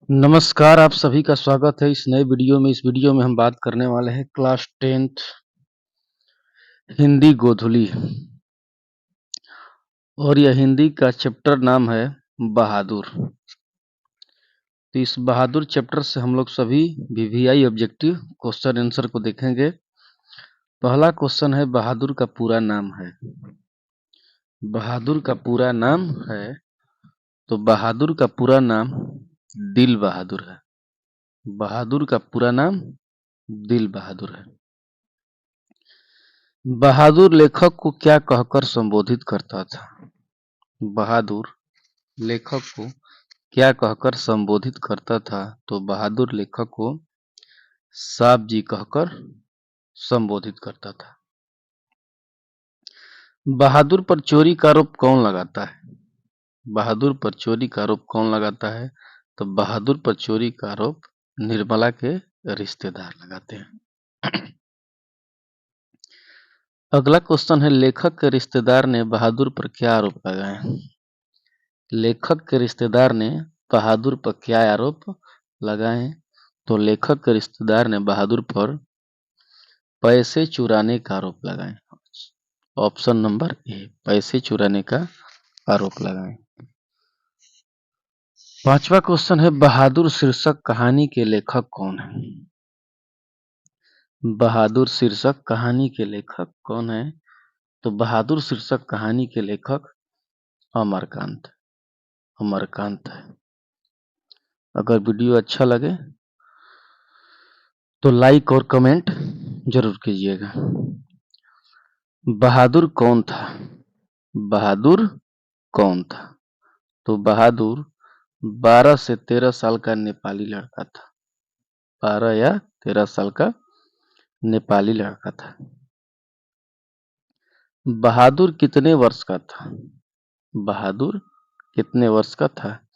नमस्कार, आप सभी का स्वागत है इस नए वीडियो में। इस वीडियो में हम बात करने वाले हैं क्लास 10th हिंदी गोधुली और यह हिंदी का चैप्टर नाम है बहादुर। तो इस बहादुर चैप्टर से हम लोग सभी वीवीआई ऑब्जेक्टिव क्वेश्चन आंसर को देखेंगे। पहला क्वेश्चन है बहादुर का पूरा नाम है। बहादुर का पूरा नाम है, तो बहादुर का पूरा नाम दिल बहादुर है। बहादुर का पूरा नाम दिल बहादुर है। बहादुर लेखक को क्या कहकर संबोधित करता था? बहादुर लेखक को क्या कहकर संबोधित करता था? तो बहादुर लेखक को साहब जी कहकर संबोधित करता था। बहादुर पर चोरी का आरोप कौन लगाता है? बहादुर पर चोरी का आरोप कौन लगाता है? तो बहादुर पर चोरी का आरोप निर्मला के रिश्तेदार लगाते हैं। अगला क्वेश्चन है लेखक के रिश्तेदार ने बहादुर पर क्या आरोप लगाए? लेखक के रिश्तेदार ने बहादुर पर क्या आरोप लगाए? तो लेखक के रिश्तेदार ने बहादुर पर पैसे चुराने का आरोप लगाए। ऑप्शन नंबर ए, पैसे चुराने का आरोप लगाए। पांचवा क्वेश्चन है बहादुर शीर्षक कहानी के लेखक कौन है? बहादुर शीर्षक कहानी के लेखक कौन है? तो बहादुर शीर्षक कहानी के लेखक अमरकांत अमरकांत है। अगर वीडियो अच्छा लगे तो लाइक और कमेंट जरूर कीजिएगा। बहादुर कौन था? बहादुर कौन था? तो बहादुर 12 से 13 साल का नेपाली लड़का था। 12 या 13 साल का नेपाली लड़का था। बहादुर कितने वर्ष का था? बहादुर कितने वर्ष का था?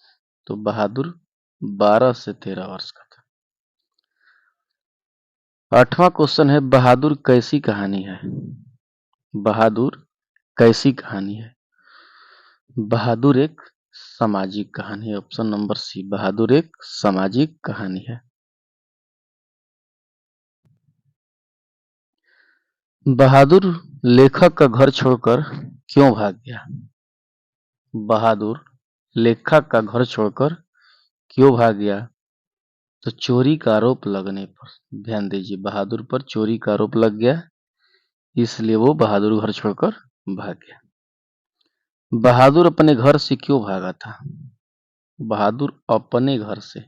तो बहादुर 12 से 13 वर्ष का था। आठवां क्वेश्चन है बहादुर कैसी कहानी है? बहादुर कैसी कहानी है? बहादुर एक सामाजिक कहानी है। ऑप्शन नंबर सी, बहादुर एक सामाजिक कहानी है। बहादुर लेखक का घर छोड़कर क्यों भाग गया? बहादुर लेखक का घर छोड़कर क्यों भाग गया? तो चोरी का आरोप लगने पर। ध्यान दीजिए, बहादुर पर चोरी का आरोप लग गया, इसलिए वो बहादुर घर छोड़कर भाग गया। बहादुर अपने घर से क्यों भागा था? बहादुर अपने घर से,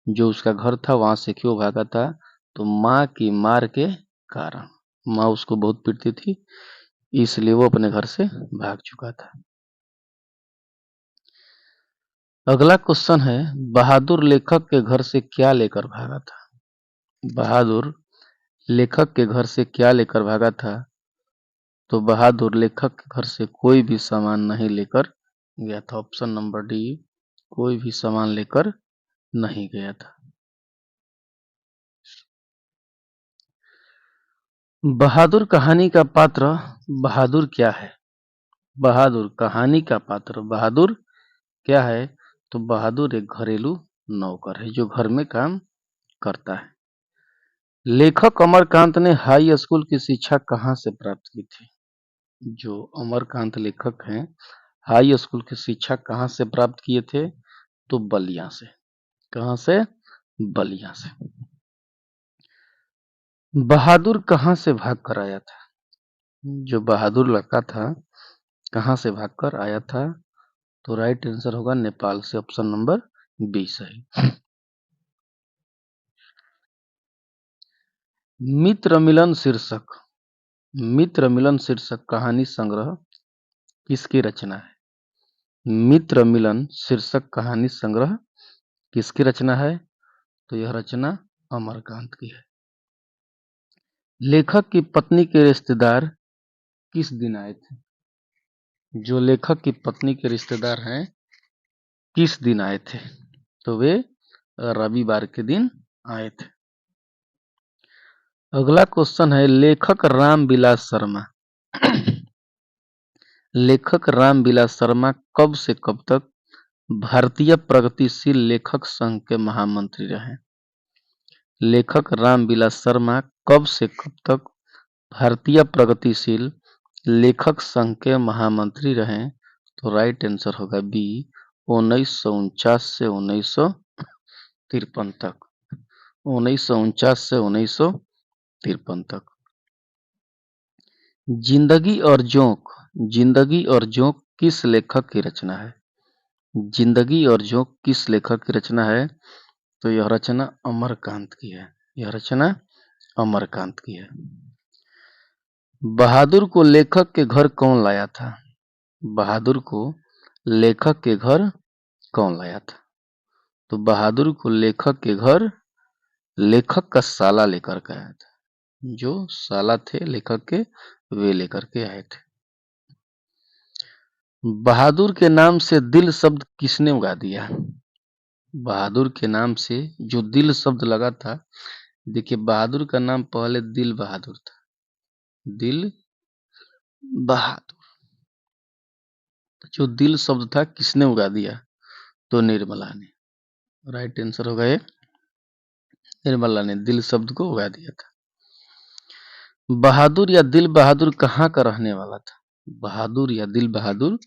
जो उसका घर था, वहां से क्यों भागा था? तो माँ की मार के कारण। माँ उसको बहुत पीटती थी, इसलिए वो अपने घर से भाग चुका था। अगला क्वेश्चन है बहादुर लेखक के घर से क्या लेकर भागा था? बहादुर लेखक के घर से क्या लेकर भागा था? तो बहादुर लेखक के घर से कोई भी सामान नहीं लेकर गया था। ऑप्शन नंबर डी, कोई भी सामान लेकर नहीं गया था। बहादुर कहानी का पात्र बहादुर क्या है? बहादुर कहानी का पात्र बहादुर क्या है? तो बहादुर एक घरेलू नौकर है जो घर में काम करता है। लेखक अमरकांत ने हाई स्कूल की शिक्षा कहाँ से प्राप्त की थी? जो अमरकांत लेखक हैं, हाई स्कूल की शिक्षा कहाँ से प्राप्त किए थे? तो बलिया से। कहाँ से? बलिया से। बहादुर कहाँ से भाग कर आया था? जो बहादुर लड़का था, कहाँ से भाग कर आया था? तो राइट आंसर होगा नेपाल से। ऑप्शन नंबर बी सही। मित्र मिलन शीर्षक मित्र मिलन शीर्षक कहानी संग्रह किसकी रचना है? मित्र मिलन शीर्षक कहानी संग्रह किसकी रचना है? तो यह रचना अमरकांत की है। लेखक की पत्नी के रिश्तेदार किस दिन आए थे? जो लेखक की पत्नी के रिश्तेदार हैं, किस दिन आए थे? तो वे रविवार के दिन आए थे। अगला क्वेश्चन है लेखक रामविलास शर्मा लेखक रामविलास शर्मा कब से कब तक भारतीय प्रगतिशील लेखक संघ के महामंत्री रहे। लेखक रामविलास शर्मा कब से कब तक भारतीय प्रगतिशील लेखक संघ के महामंत्री रहे? तो राइट आंसर होगा बी, 1949 से 1953 तक। 1949 से 1953 तक। जिंदगी और जोंक, जिंदगी और जोंक किस लेखक की रचना है? जिंदगी और जोंक किस लेखक की रचना है? तो यह रचना अमरकांत की है। यह रचना अमरकांत की है। बहादुर को लेखक के घर कौन लाया था? बहादुर को लेखक के घर कौन लाया था? तो बहादुर को लेखक के घर लेखक का साला लेकर के आया था। जो साला थे लेखक के, वे लेकर के आए थे। बहादुर के नाम से दिल शब्द किसने उगा दिया? बहादुर के नाम से जो दिल शब्द लगा था, देखिए बहादुर का नाम पहले दिल बहादुर था। दिल बहादुर, जो दिल शब्द था किसने उगा दिया? तो निर्मला ने। राइट आंसर होगा ये, निर्मला ने दिल शब्द को उगा दिया था। बहादुर या दिल बहादुर कहाँ का रहने वाला था? बहादुर या दिल बहादुर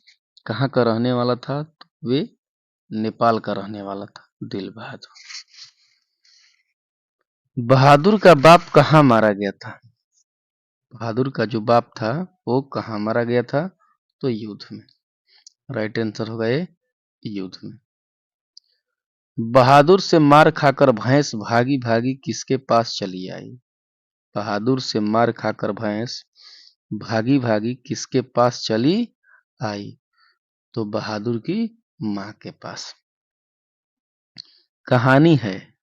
कहाँ का रहने वाला था? तो वे नेपाल का रहने वाला था, दिल बहादुर। बहादुर का बाप कहाँ मारा गया था? बहादुर का जो बाप था वो कहाँ मारा गया था? तो युद्ध में। राइट आंसर होगा ये, युद्ध में। बहादुर से मार खाकर भैंस भागी भागी किसके पास चली आई? बहादुर से मार खाकर भैंस भागी भागी किसके पास चली आई? तो बहादुर की मां के पास। कहानी है,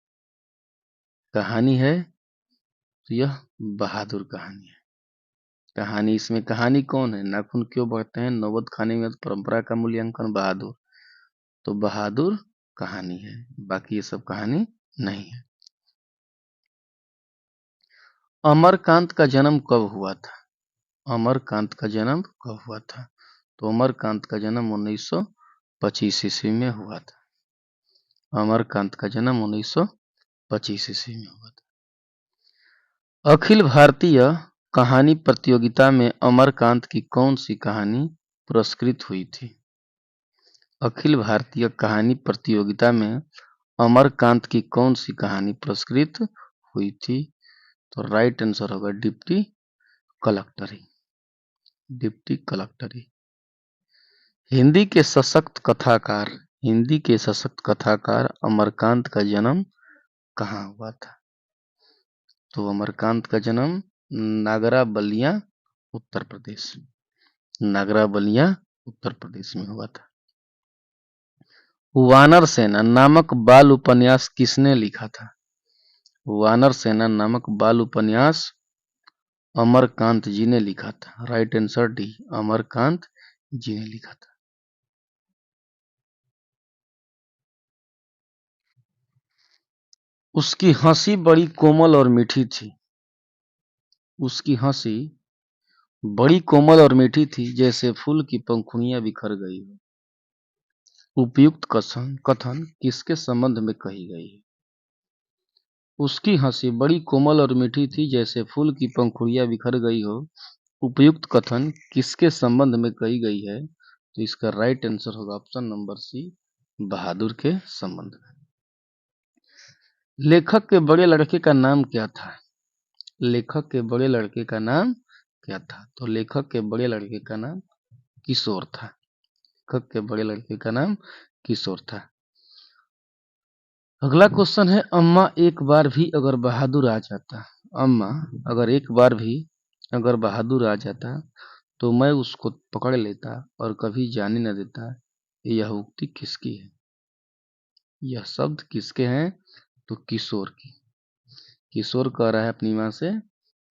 कहानी है तो यह बहादुर कहानी है। कहानी, इसमें कहानी कौन है? नाखून क्यों बढ़ते हैं, नौबत खाने में परंपरा का मूल्यांकन, बहादुर। तो बहादुर कहानी है, बाकी ये सब कहानी नहीं है। अमरकांत का जन्म कब हुआ था? अमरकांत का जन्म कब हुआ था? तो अमरकांत का जन्म 1925 ईस्वी में हुआ था। अमरकांत का जन्म 1925 ईस्वी में हुआ था। अखिल भारतीय कहानी प्रतियोगिता में अमरकांत की कौन सी कहानी पुरस्कृत हुई थी? अखिल भारतीय कहानी प्रतियोगिता में अमरकांत की कौन सी कहानी पुरस्कृत हुई थी? तो राइट आंसर होगा डिप्टी कलेक्टरी। डिप्टी कलेक्टरी। हिंदी के सशक्त कथाकार, हिंदी के सशक्त कथाकार अमरकांत का जन्म कहाँ हुआ था? तो अमरकांत का जन्म नागरा बलिया, उत्तर प्रदेश। नागरा बलिया, उत्तर प्रदेश में हुआ था। वानर सेना नामक बाल उपन्यास किसने लिखा था? वानर सेना नामक बाल उपन्यास अमरकांत जी ने लिखा था। राइट आंसर डी, अमरकांत जी ने लिखा था। उसकी हंसी बड़ी कोमल और मीठी थी। उसकी हंसी बड़ी कोमल और मीठी थी, जैसे फूल की पंखुड़ियां बिखर गई हो। उपयुक्त कथन कथन किसके संबंध में कही गई है? उसकी हंसी बड़ी कोमल और मीठी थी, जैसे फूल की पंखुड़ियां बिखर गई हो। उपयुक्त कथन किसके संबंध में कही गई है? तो इसका राइट आंसर होगा ऑप्शन नंबर सी, बहादुर के संबंध में। लेखक के बड़े लड़के का नाम क्या था? लेखक के बड़े लड़के का नाम क्या था? तो लेखक के बड़े लड़के का नाम किशोर था। लेखक के बड़े लड़के का नाम किशोर था। अगला क्वेश्चन है, अम्मा एक बार भी अगर बहादुर आ जाता, अम्मा अगर एक बार भी अगर बहादुर आ जाता तो मैं उसको पकड़ लेता और कभी जाने न देता। यह उक्ति किसकी है? यह शब्द किसके हैं? तो किशोर की। किशोर कह रहा है अपनी माँ से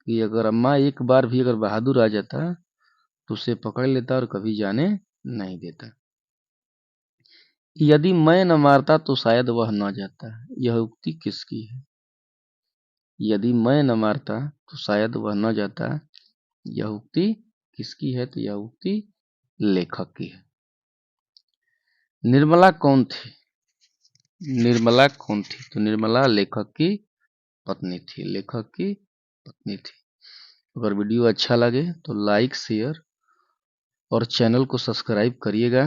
कि अगर अम्मा एक बार भी अगर बहादुर आ जाता तो उसे पकड़ लेता और कभी जाने नहीं देता। यदि मैं न मारता तो शायद वह न जाता। यह उक्ति किसकी है? यदि मैं न मारता तो शायद वह न जाता। यह उक्ति किसकी है? तो यह उक्ति लेखक की है। निर्मला कौन थी? निर्मला कौन थी? तो निर्मला लेखक की पत्नी थी, लेखक की पत्नी थी। अगर वीडियो अच्छा लगे तो लाइक शेयर और चैनल को सब्सक्राइब करिएगा।